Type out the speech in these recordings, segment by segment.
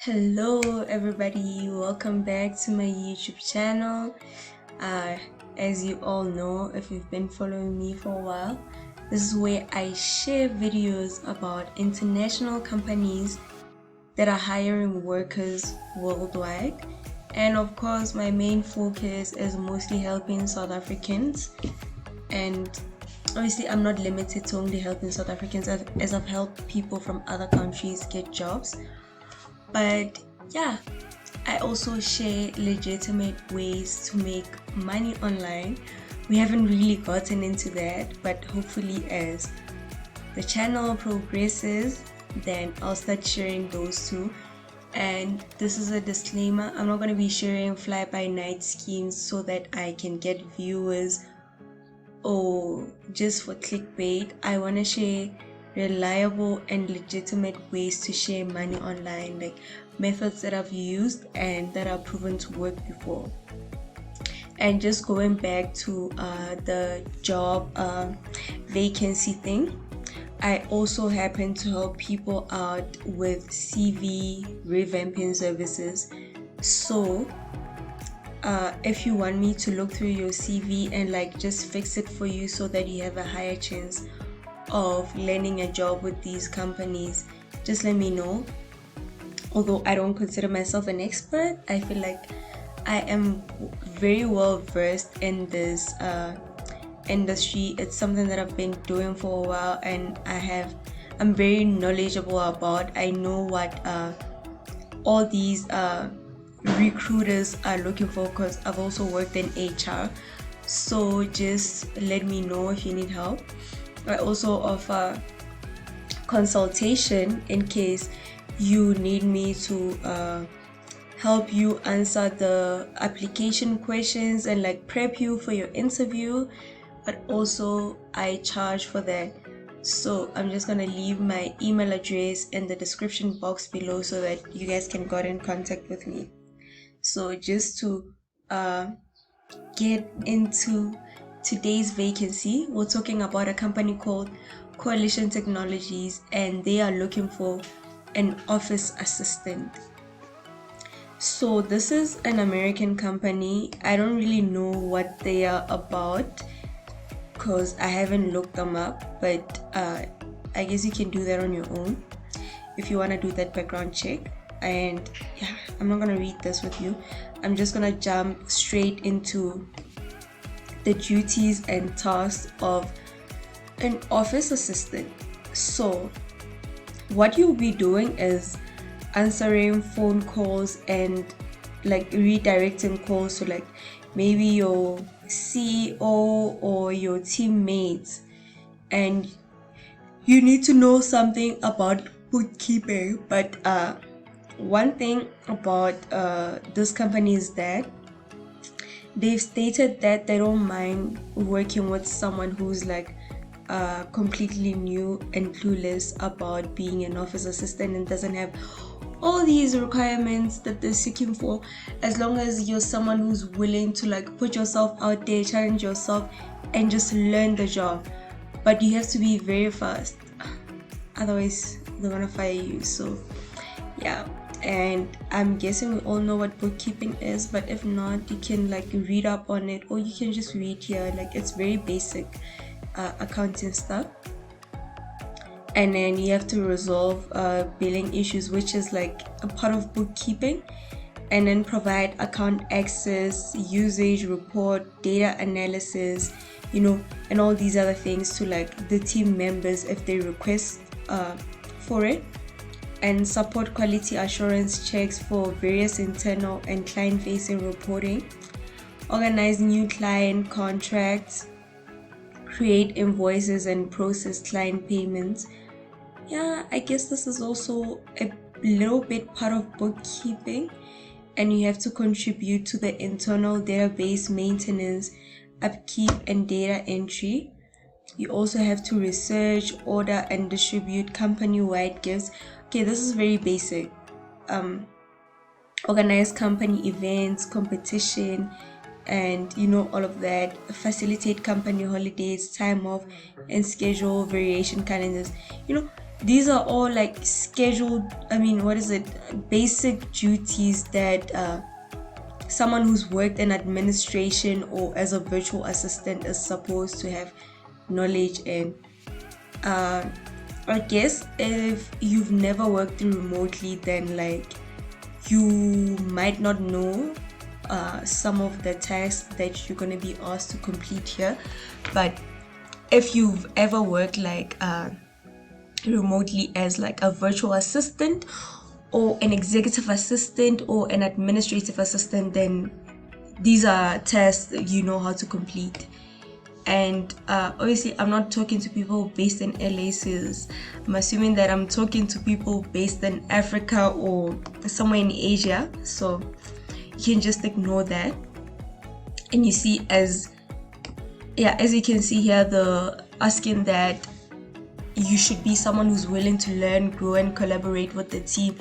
Hello, everybody. Welcome back to my YouTube channel. Uh, as you all know, if you've been following me for a while, this is where I share videos about international companies that are hiring workers worldwide. And of course, my main focus is mostly helping South Africans. And obviously, I'm not limited to only helping South Africans as I've helped people from other countries get jobs. But yeah, I also share legitimate ways to make money online. We haven't really gotten into that, but hopefully, as the channel progresses, then I'll start sharing those too. And this is a disclaimer, I'm not going to be sharing fly by night schemes so that I can get viewers or just for clickbait. I want to share reliable and legitimate ways to share money online, like methods that I've used and that are proven to work before. And just going back to the job vacancy thing, I also happen to help people out with CV revamping services. So if you want me to look through your CV and like just fix it for you so that you have a higher chance of landing a job with these companies, just let me know. Although I don't consider myself an expert, I feel like I am very well versed in this industry. It's something that I've been doing for a while, and I'm very knowledgeable about. I know what all these recruiters are looking for because I've also worked in HR. So just let me know if you need help. I also offer consultation in case you need me to help you answer the application questions and like prep you for your interview, but also I charge for that. So I'm just gonna leave my email address in the description box below so that you guys can get in contact with me. So just to get into today's vacancy, we're talking about a company called Coalition Technologies, and they are looking for an office assistant. So this is an American company. I don't really know what they are about because I haven't looked them up, but I guess you can do that on your own if you want to do that background check. And yeah, I'm not gonna read this with you. I'm just gonna jump straight into the duties and tasks of an office assistant. So what you'll be doing is answering phone calls and like redirecting calls to like maybe your CEO or your teammates, and you need to know something about bookkeeping. But one thing about this company is that they've stated that they don't mind working with someone who's like completely new and clueless about being an office assistant and doesn't have all these requirements that they're seeking for, as long as you're someone who's willing to like put yourself out there, challenge yourself, and just learn the job. But you have to be very fast, otherwise they're gonna fire you. So yeah, and I'm guessing we all know what bookkeeping is, but if not, you can like read up on it, or you can just read here. Like it's very basic accounting stuff. And then you have to resolve billing issues, which is like a part of bookkeeping, and then provide account access, usage report, data analysis, and all these other things to like the team members if they request for it, and support quality assurance checks for various internal and client-facing reporting, organize new client contracts, create invoices and process client payments. Yeah, I guess this is also a little bit part of bookkeeping, and you have to contribute to the internal database maintenance, upkeep, and data entry. You also have to research, order, and distribute company-wide gifts. Okay, this is very basic. Organize company events, competition, and all of that. Facilitate company holidays, time off, and schedule variation calendars. these are all like scheduled, basic duties that someone who's worked in administration or as a virtual assistant is supposed to have knowledge in. I guess if you've never worked remotely, then like you might not know some of the tasks that you're going to be asked to complete here. But if you've ever worked like remotely as like a virtual assistant or an executive assistant or an administrative assistant, then these are tasks that you know how to complete. And obviously I'm not talking to people based in LA, so I'm assuming that I'm talking to people based in Africa or somewhere in Asia, so you can just ignore that. And you see, as you can see here, the asking that you should be someone who's willing to learn, grow, and collaborate with the team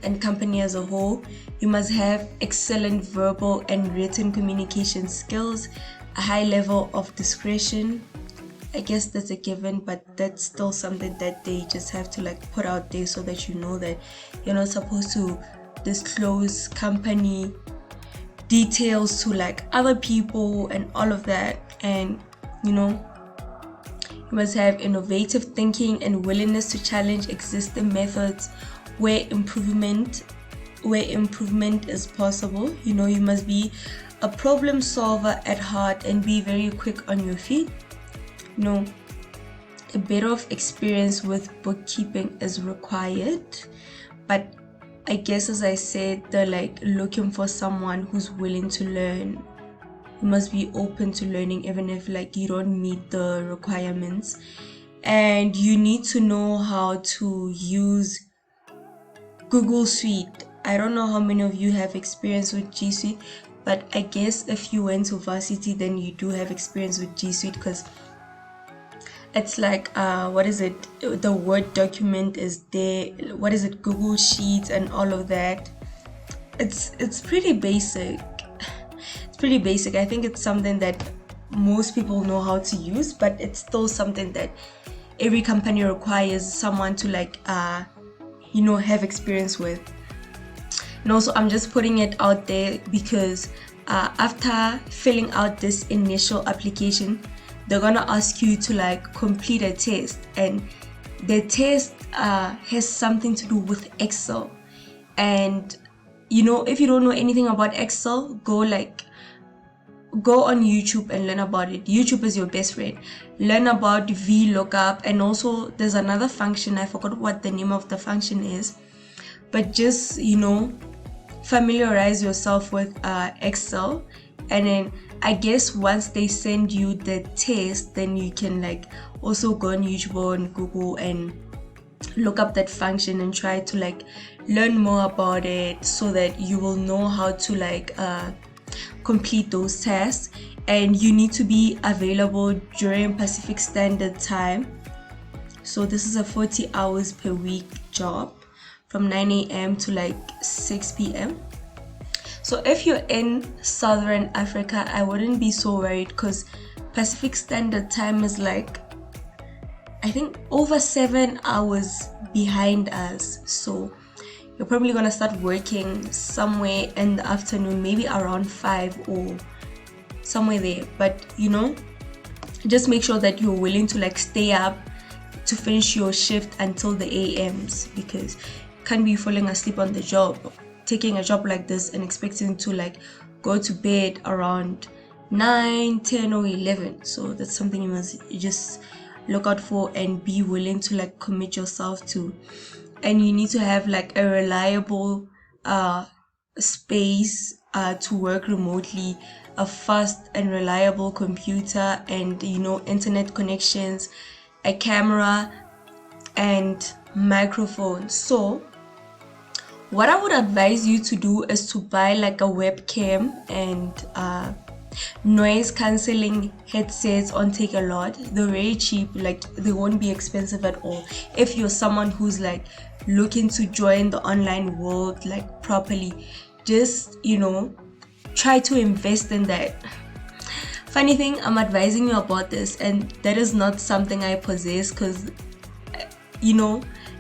and company as a whole. You must have excellent verbal and written communication skills, a high level of discretion. I guess that's a given, but that's still something that they just have to like put out there so that you know that you're not supposed to disclose company details to like other people and all of that. And you must have innovative thinking and willingness to challenge existing methods where improvement is possible. You must be a problem solver at heart and be very quick on your feet. A bit of experience with bookkeeping is required, but I guess, as I said, they're like looking for someone who's willing to learn. You must be open to learning even if like you don't meet the requirements. And you need to know how to use Google Suite. I don't know how many of you have experience with G Suite, but I guess if you went to varsity, then you do have experience with G Suite, because it's like the Word document is there, Google Sheets and all of that. It's pretty basic. I think it's something that most people know how to use, but it's still something that every company requires someone to like have experience with. And also, I'm just putting it out there because after filling out this initial application, they're gonna ask you to like complete a test, and the test has something to do with Excel. And if you don't know anything about Excel, go on YouTube and learn about it. YouTube is your best friend. Learn about VLOOKUP, and also there's another function, I forgot what the name of the function is, but just familiarize yourself with Excel. And then I guess once they send you the test, then you can like also go on YouTube or on Google and look up that function and try to like learn more about it, so that you will know how to like complete those tasks. And you need to be available during Pacific Standard Time. So this is a 40 hours per week job from 9 a.m. to like 6 p.m. So if you're in Southern Africa, I wouldn't be so worried, because Pacific Standard Time is like, I think, over 7 hours behind us. So you're probably gonna start working somewhere in the afternoon, maybe around 5 or somewhere there. But just make sure that you're willing to like stay up to finish your shift until the AMs, because you can't be falling asleep on the job, taking a job like this and expecting to like go to bed around 9, 10 or 11. So that's something you must just look out for and be willing to like commit yourself to. And you need to have like a reliable space to work remotely, a fast and reliable computer, and internet connections, a camera, and microphone. So what I would advise you to do is to buy like a webcam and noise cancelling headsets on Take-A-Lot. They're very cheap, like they won't be expensive at all. If you're someone who's like looking to join the online world like properly, just try to invest in that. Funny thing, I'm advising you about this, and that is not something I possess, because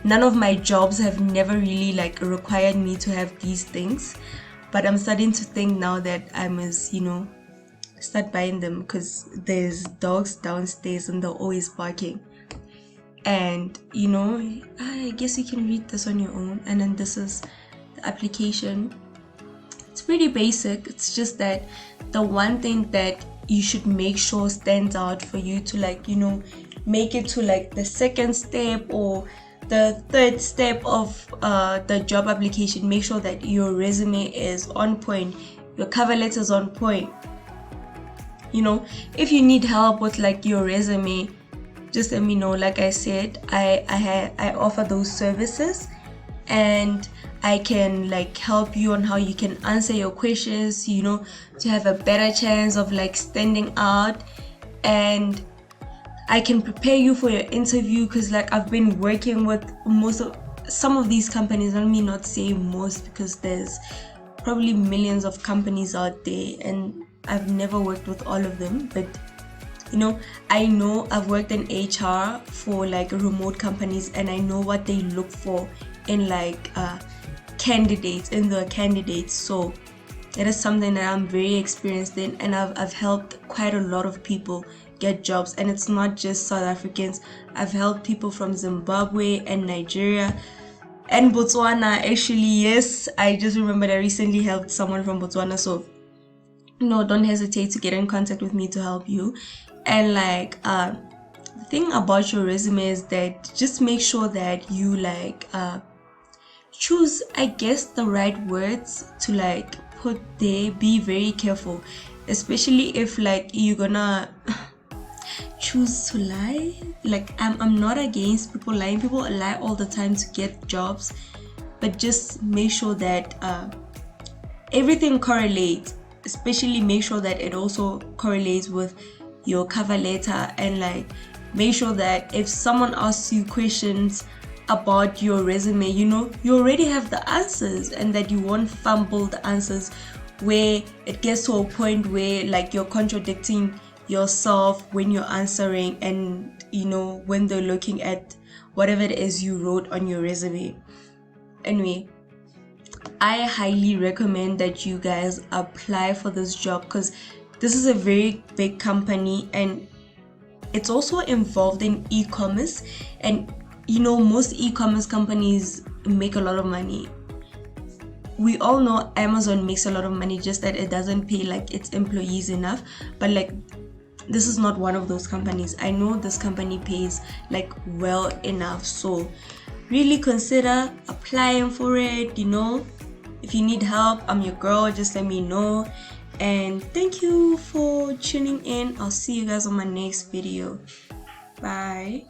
none of my jobs have never really like required me to have these things, but I'm starting to think now that I must, start buying them, because there's dogs downstairs and they're always barking. And I guess you can read this on your own. And then this is the application. It's pretty basic. It's just that the one thing that you should make sure stands out for you to like make it to like the second step or the third step of the job application. Make sure that your resume is on point, your cover letter is on point. If you need help with like your resume, just let me know. Like I said, I offer those services, and I can like help you on how you can answer your questions, to have a better chance of like standing out. And I can prepare you for your interview, because like I've been working with some of these companies. Let me not say most, because there's probably millions of companies out there and I've never worked with all of them. But I know I've worked in HR for like remote companies, and I know what they look for in like candidates. So it is something that I'm very experienced in, and I've helped quite a lot of people get jobs. And it's not just South Africans. I've helped people from Zimbabwe and Nigeria and Botswana. Actually, yes, I just remembered I recently helped someone from Botswana. So don't hesitate to get in contact with me to help you. And like the thing about your resume is that just make sure that you like choose, I guess, the right words to like put there. Be very careful, especially if like you're gonna choose to lie. Like I'm not against people lying. People lie all the time to get jobs, but just make sure that everything correlates. Especially make sure that it also correlates with your cover letter, and like make sure that if someone asks you questions about your resume, you already have the answers, and that you won't fumble the answers where it gets to a point where like you're contradicting yourself when you're answering, and when they're looking at whatever it is you wrote on your resume. Anyway, I highly recommend that you guys apply for this job, because this is a very big company, and it's also involved in e-commerce. And most e-commerce companies make a lot of money. We all know Amazon makes a lot of money, just that it doesn't pay like its employees enough. But like this is not one of those companies. I know this company pays like well enough. So really consider applying for it. If you need help, I'm your girl. Just let me know. And thank you for tuning in. I'll see you guys on my next video. Bye.